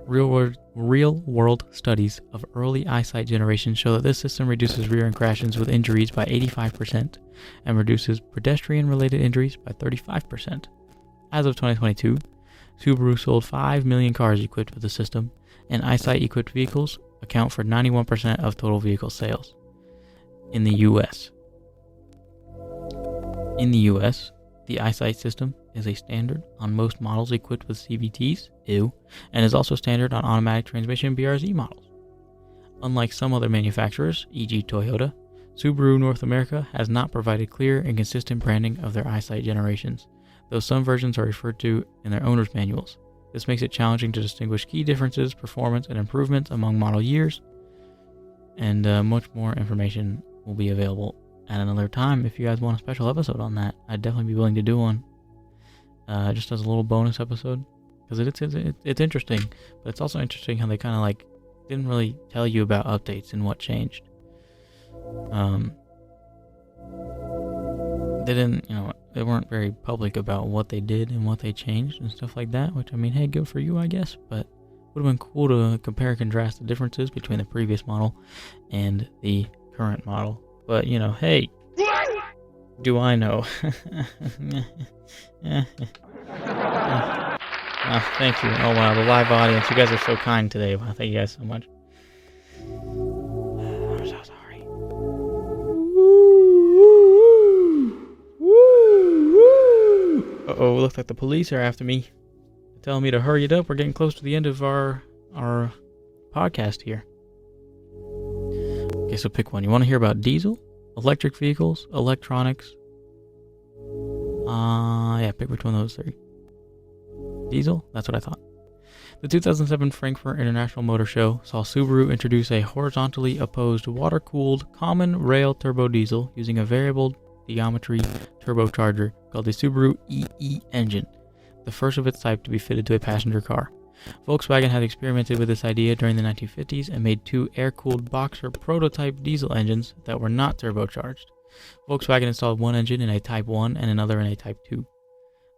Real-world studies of early EyeSight generations show that this system reduces rear-end crashes with injuries by 85% and reduces pedestrian-related injuries by 35%. As of 2022, Subaru sold 5 million cars equipped with the system, and EyeSight-equipped vehicles account for 91% of total vehicle sales. In the U.S., the EyeSight system is a standard on most models equipped with CVTs, and is also standard on automatic transmission BRZ models. Unlike some other manufacturers, e.g. Toyota, Subaru North America has not provided clear and consistent branding of their EyeSight generations, though some versions are referred to in their owner's manuals. This makes it challenging to distinguish key differences, performance, and improvements among model years, and much more information will be available at another time. If you guys want a special episode on that, I'd definitely be willing to do one, just as a little bonus episode, because it's interesting, but it's also interesting how they kind of like didn't really tell you about updates and what changed. They weren't very public about what they did and what they changed and stuff like that, which, I mean, hey, good for you, I guess, but would have been cool to compare and contrast the differences between the previous model and the current model. But, hey, do I know? Thank you. Oh, wow, the live audience. You guys are so kind today. Wow, thank you guys so much. I'm so sorry. Uh-oh, looks like the police are after me. They're telling me to hurry it up. We're getting close to the end of our podcast here. Okay, so pick one. You want to hear about diesel, electric vehicles, electronics? Pick which one of those three. Diesel? That's what I thought. The 2007 Frankfurt International Motor Show saw Subaru introduce a horizontally opposed water-cooled common rail turbo diesel using a variable geometry turbocharger called the Subaru EE engine, the first of its type to be fitted to a passenger car. Volkswagen had experimented with this idea during the 1950s and made two air-cooled Boxer prototype diesel engines that were not turbocharged. Volkswagen installed one engine in a Type 1 and another in a Type 2.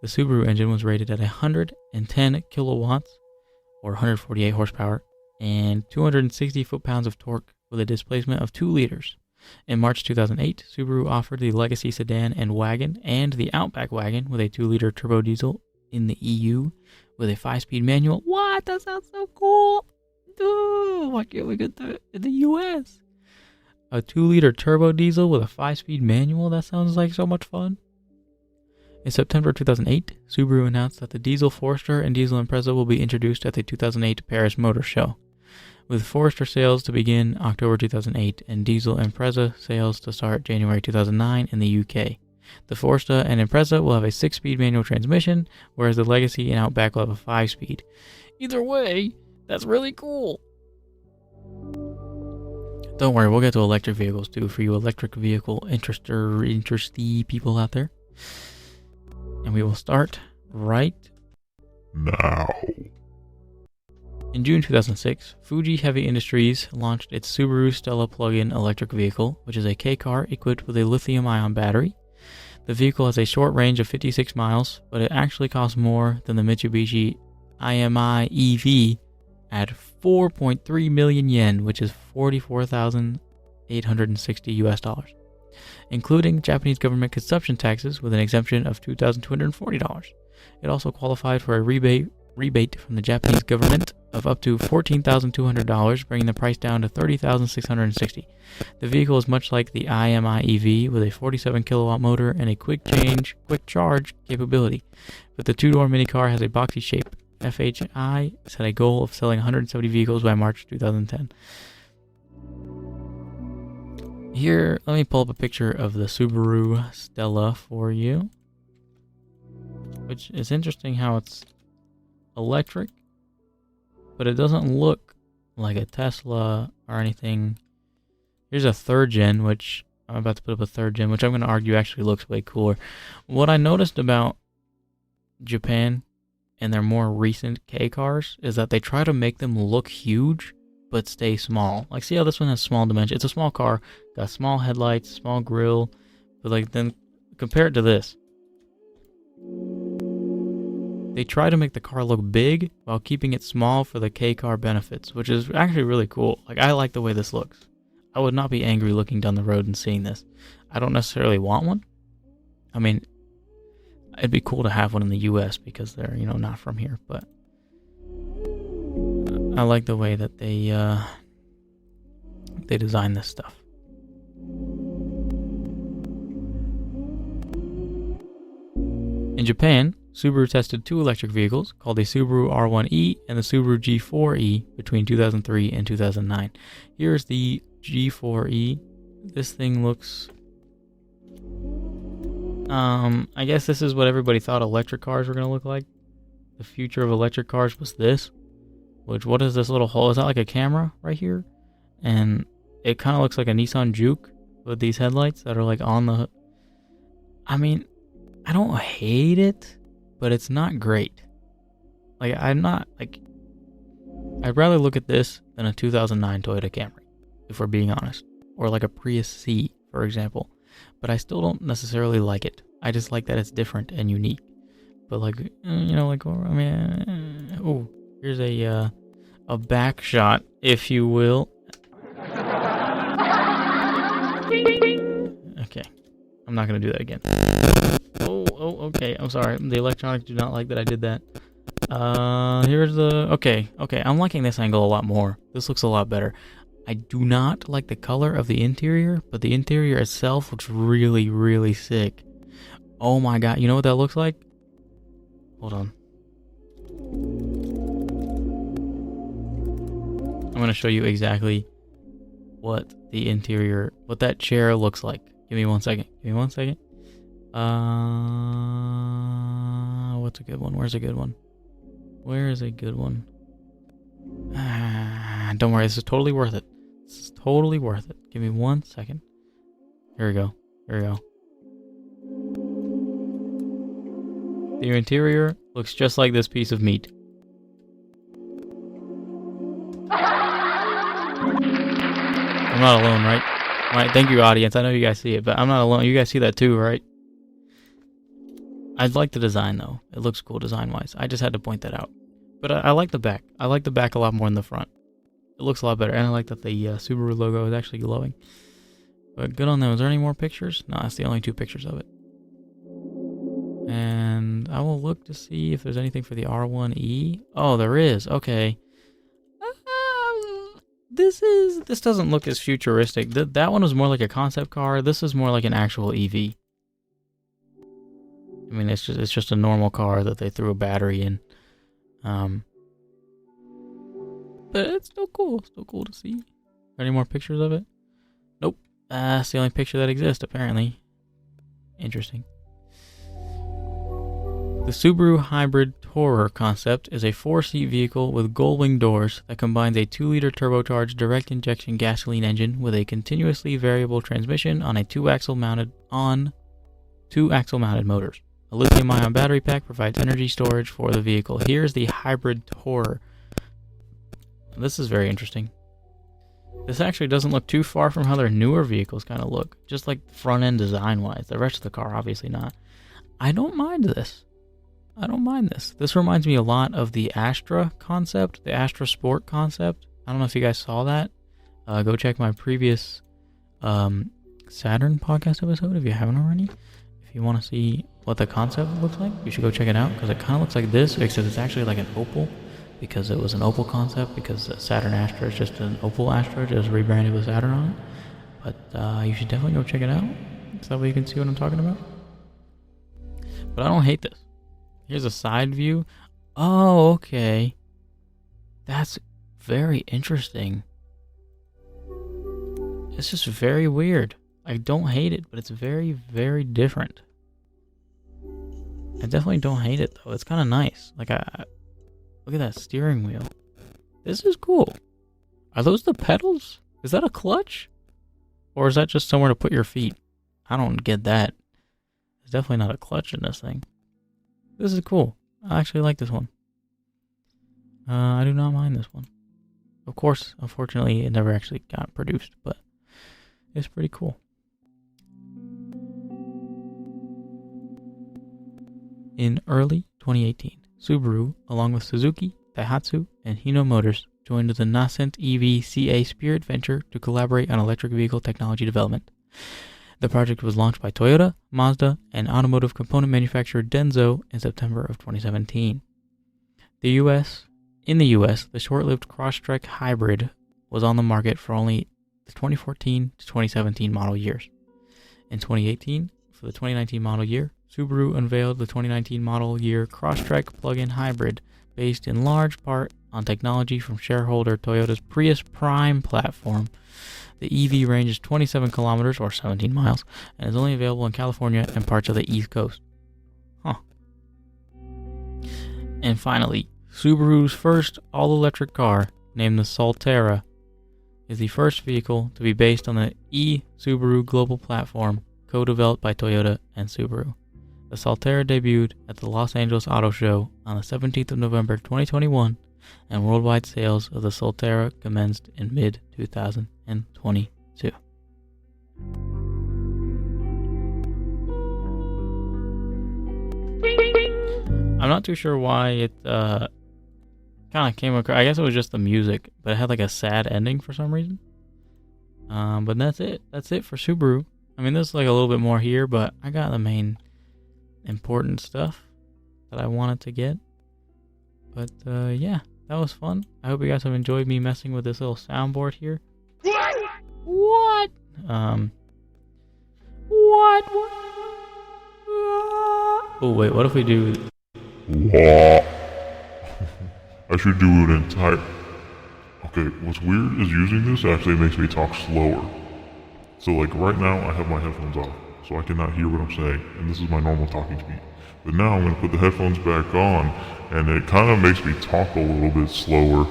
The Subaru engine was rated at 110 kilowatts, or 148 horsepower, and 260 foot-pounds of torque with a displacement of 2 liters. In March 2008, Subaru offered the Legacy sedan and wagon and the Outback wagon with a 2-liter turbo diesel in the EU, with a 5-speed manual. What? That sounds so cool. Dude, why can't we get that in the US? A 2-liter turbo diesel with a 5-speed manual? That sounds like so much fun. In September 2008, Subaru announced that the Diesel Forester and Diesel Impreza will be introduced at the 2008 Paris Motor Show, with Forester sales to begin October 2008 and Diesel Impreza sales to start January 2009 in the UK. The Forester and Impreza will have a 6-speed manual transmission, whereas the Legacy and Outback will have a 5-speed. Either way, that's really cool. Don't worry, we'll get to electric vehicles too for you electric vehicle interesty people out there. And we will start right now. In June 2006, Fuji Heavy Industries launched its Subaru Stella plug-in electric vehicle, which is a K-car equipped with a lithium-ion battery. The vehicle has a short range of 56 miles, but it actually costs more than the Mitsubishi IMI EV at 4.3 million yen, which is $44,860, including Japanese government consumption taxes with an exemption of $2,240. It also qualified for a rebate from the Japanese government of up to $14,200, bringing the price down to $30,660. The vehicle is much like the IMI EV with a 47 kilowatt motor and a quick charge capability, but the two-door minicar has a boxy shape. FHI set a goal of selling 170 vehicles by March 2010. Here, let me pull up a picture of the Subaru Stella for you, which is interesting how it's electric, but it doesn't look like a Tesla or anything. Here's a 3rd gen, which I'm about to put up a 3rd gen, which I'm going to argue actually looks way cooler. What I noticed about Japan and their more recent K cars is that they try to make them look huge but stay small. Like, see how this one has small dimensions? It's a small car, got small headlights, small grille, but like then compare it to this. They try to make the car look big while keeping it small for the K car benefits, which is actually really cool. Like, I like the way this looks. I would not be angry looking down the road and seeing this. I don't necessarily want one. I mean, it'd be cool to have one in the US because they're, not from here, but I like the way that they design this stuff. In Japan, Subaru tested 2 electric vehicles called the Subaru R1E and the Subaru G4E between 2003 and 2009. Here's the G4E. This thing looks... I guess this is what everybody thought electric cars were going to look like. The future of electric cars was this. Which, what is this little hole? Is that like a camera right here? And it kind of looks like a Nissan Juke with these headlights that are like on the... I mean, I don't hate it, but it's not great. Like, I'm not, like... I'd rather look at this than a 2009 Toyota Camry, if we're being honest. Or like a Prius C, for example. But I still don't necessarily like it. I just like that it's different and unique. But like, here's a back shot, if you will. Okay, I'm not gonna do that again. Okay, I'm sorry. The electronics do not like that I did that. Here's the... Okay, I'm liking this angle a lot more. This looks a lot better. I do not like the color of the interior, but the interior itself looks really, really sick. Oh my god, you know what that looks like? Hold on. I'm going to show you exactly what the interior, what that chair looks like. Give me one second. What's a good one? Where's a good one? Don't worry, this is totally worth it. Give me 1 second. Here we go. The interior looks just like this piece of meat. I'm not alone, right? Right, thank you, audience. I know you guys see it, but I'm not alone. You guys see that too, right? I'd like the design, though. It looks cool design-wise. I just had to point that out. But I like the back. I like the back a lot more than the front. It looks a lot better, and I like that the Subaru logo is actually glowing. But good on them. Is there any more pictures? No, that's the only 2 pictures of it. And I will look to see if there's anything for the R1E. Oh, there is. Okay. This doesn't look as futuristic. That one was more like a concept car. This is more like an actual EV. I mean, it's just a normal car that they threw a battery in. But it's still cool. Still cool to see. Any more pictures of it? Nope. That's the only picture that exists, apparently. Interesting. The Subaru Hybrid Tourer concept is a 4-seat vehicle with gull-wing doors that combines a 2-liter turbocharged direct-injection gasoline engine with a continuously variable transmission on two-axle mounted motors. A lithium-ion battery pack provides energy storage for the vehicle. Here's the Hybrid Tourer. This is very interesting. This actually doesn't look too far from how their newer vehicles kind of look, just like front-end design-wise. The rest of the car, obviously not. I don't mind this. This reminds me a lot of the Astra concept, the Astra Sport concept. I don't know if you guys saw that. Go check my previous Saturn podcast episode if you haven't already. If you want to see what the concept looks like, you should go check it out, because it kind of looks like this, except it's actually like an Opel, because it was an Opel concept, because Saturn Astra is just an Opel Astra, just rebranded with Saturn on it. But you should definitely go check it out, so that way you can see what I'm talking about. But I don't hate this. Here's a side view. Oh, okay. That's very interesting. It's just very weird. I don't hate it, but it's very, very different. I definitely don't hate it, though. It's kind of nice. Like, look at that steering wheel. This is cool. Are those the pedals? Is that a clutch? Or is that just somewhere to put your feet? I don't get that. There's definitely not a clutch in this thing. This is cool. I actually like this one. I do not mind this one. Of course, unfortunately, it never actually got produced, but it's pretty cool. In early 2018, Subaru, along with Suzuki, Daihatsu, and Hino Motors, joined the nascent EV CA Spirit venture to collaborate on electric vehicle technology development. The project was launched by Toyota, Mazda, and automotive component manufacturer Denso in September of 2017. In the US, the short-lived Crosstrek Hybrid was on the market for only the 2014 to 2017 model years. In 2018, for the 2019 model year, Subaru unveiled the 2019 model year Crosstrek plug-in hybrid, based in large part on technology from shareholder Toyota's Prius Prime platform. The EV ranges 27 kilometers or 17 miles and is only available in California and parts of the East Coast. And finally, Subaru's first all-electric car, named the Solterra, is the first vehicle to be based on the Subaru global platform, co-developed by Toyota and Subaru. The Solterra debuted at the Los Angeles Auto Show on the 17th of November 2021, and worldwide sales of the Solterra commenced in mid-2022. I'm not too sure why it kind of came across. I guess it was just the music, but it had like a sad ending for some reason. But that's it. That's it for Subaru. I mean, there's like a little bit more here, but I got the main important stuff that I wanted to get. But yeah, that was fun. I hope you guys have enjoyed me messing with this little soundboard here. What? What? Oh wait, what if we do? I should do an entire... Okay, what's weird is using this actually makes me talk slower. So like right now I have my headphones off, so I cannot hear what I'm saying, and this is my normal talking speed. But now I'm going to put the headphones back on, and it kind of makes me talk a little bit slower,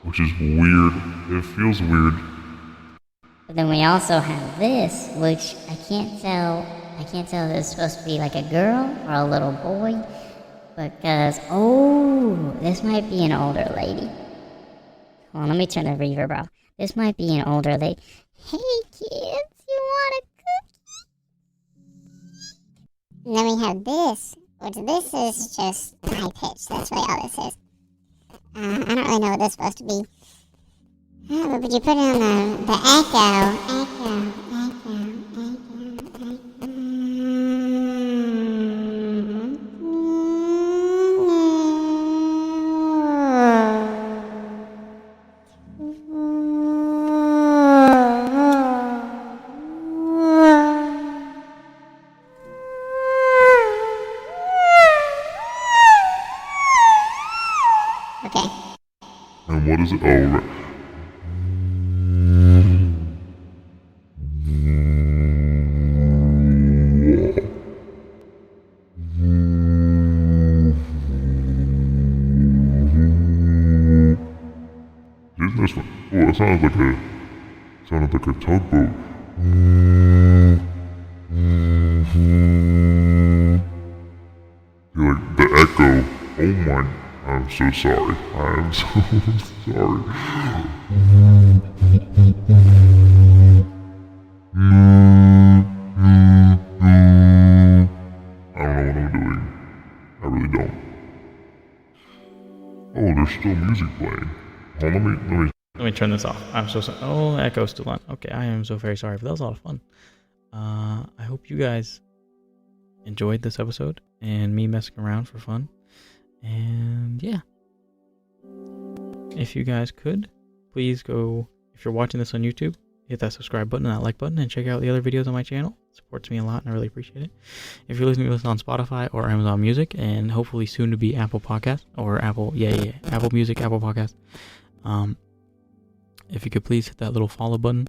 which is weird. It feels weird. But then we also have this, which I can't tell if it's supposed to be like a girl or a little boy, because, this might be an older lady. Hold on, let me turn the reverb off. This might be an older lady. Hey kids, you want a cookie? And then we have this, which this is just high pitch. That's really all this is. I don't really know what this is supposed to be. But you put it on the echo. is it? Oh, right. Isn't this one? Oh, it sounded like a tugboat. You're like the echo. Oh my, I'm so sorry. I'm so sorry. I don't know what I'm doing. I really don't. Oh, there's still music playing. Hold on, Let me turn this off. I'm so sorry. Oh, echo's still on. Okay, I am so very sorry, but that was a lot of fun. I hope you guys enjoyed this episode and me messing around for fun. And yeah, if you guys could, please go, if you're watching this on YouTube, hit that subscribe button and that like button and check out the other videos on my channel. It supports me a lot and I really appreciate it. If you're listening to this on Spotify or Amazon Music and hopefully soon to be Apple Podcast or Apple Music, Apple Podcast. If you could please hit that little follow button.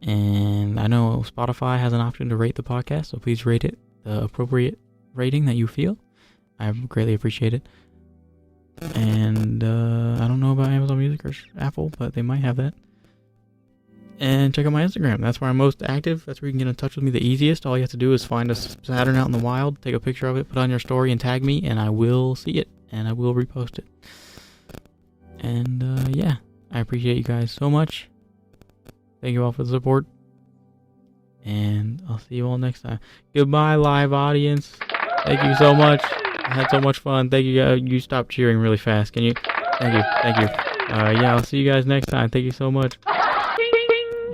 And I know Spotify has an option to rate the podcast, so please rate it the appropriate rating that you feel. I greatly appreciate it. And I don't know about Amazon Music or Apple, but they might have that. And check out my Instagram. That's where I'm most active. That's where you can get in touch with me the easiest. All you have to do is find a Saturn out in the wild, take a picture of it, put it on your story, and tag me, and I will see it, and I will repost it. And yeah, I appreciate you guys so much. Thank you all for the support. And I'll see you all next time. Goodbye, live audience. Thank you so much. I had so much fun. Thank you guys. You stopped cheering really fast. Can you? Thank you. Thank you. Yeah, I'll see you guys next time. Thank you so much.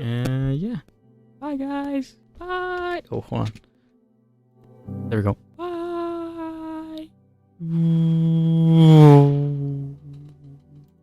And yeah. Bye, guys. Bye. Oh, hold on. There we go. Bye.